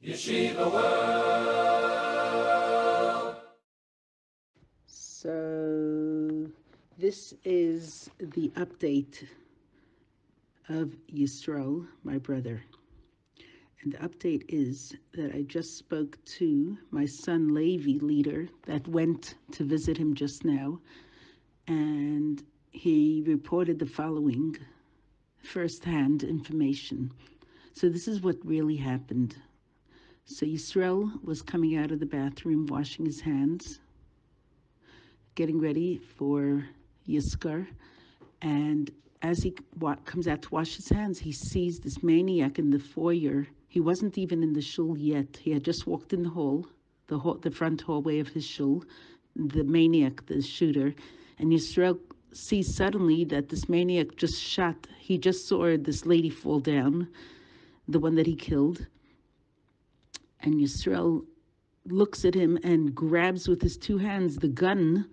Yeshiva World. So this is the update of Yisrael, my brother. And the update is that I just spoke to my son Levi, leader, that went to visit him just now. And he reported the following first-hand information. So this is what really happened. So Yisrael was coming out of the bathroom, washing his hands, getting ready for Yiskar, and as he comes out to wash his hands, he sees this maniac in the foyer. He wasn't even in the shul yet. He had just walked in the hall, the front hallway of his shul, the maniac, the shooter, and Yisrael sees suddenly that this maniac just shot. He just saw this lady fall down, the one that he killed, and Yisrael looks at him and grabs with his two hands the gun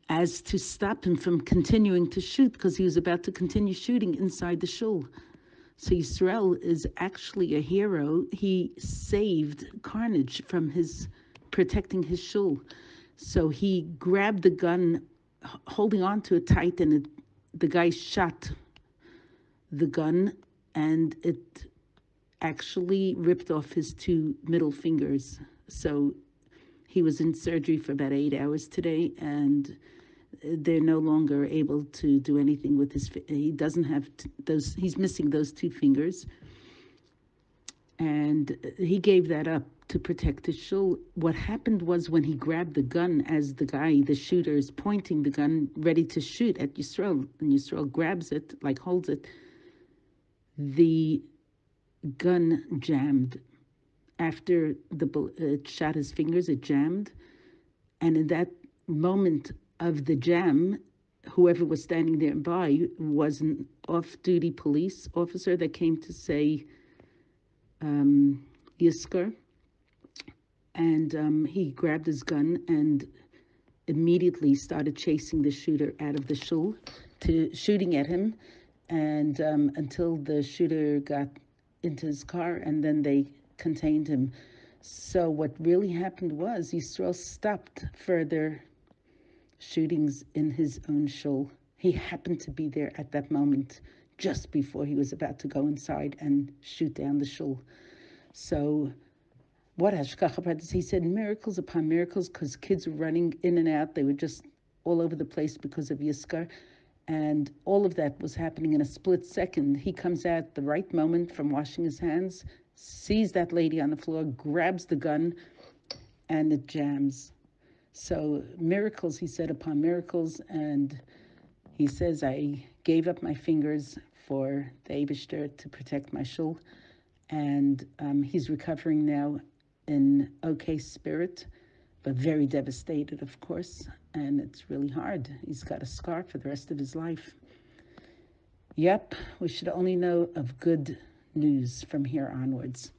as to stop him from continuing to shoot, because he was about to continue shooting inside the shul. So Yisrael is actually a hero. He saved Carnage from protecting his shul. So he grabbed the gun, holding on to it tight, and the guy shot the gun, and it actually ripped off his two middle fingers. So he was in surgery for about 8 hours today, and they're no longer able to do anything with he doesn't have those, he's missing those two fingers. And he gave that up to protect his shul. What happened was, when he grabbed the gun, as the shooter, is pointing the gun ready to shoot at Yisrael, and Yisrael grabs it, like holds it, the gun jammed. After it shot his fingers, it jammed. And in that moment of the jam, whoever was standing nearby was an off-duty police officer that came to say Yisker, and he grabbed his gun and immediately started chasing the shooter out of the shul, shooting at him, and until the shooter got into his car, and then they contained him. So what really happened was Yisrael stopped further shootings in his own shul. He happened to be there at that moment, just before he was about to go inside and shoot down the shul. So what hashgacha pratis? He said miracles upon miracles, because kids were running in and out. They were just all over the place because of Yiskar. And all of that was happening in a split second. He comes out the right moment from washing his hands, sees that lady on the floor, grabs the gun, and it jams. So miracles, he said, upon miracles. And he says, I gave up my fingers for the Eibishter to protect my shul. And he's recovering now in okay spirit, but very devastated, of course. And it's really hard. He's got a scar for the rest of his life. Yep, we should only know of good news from here onwards.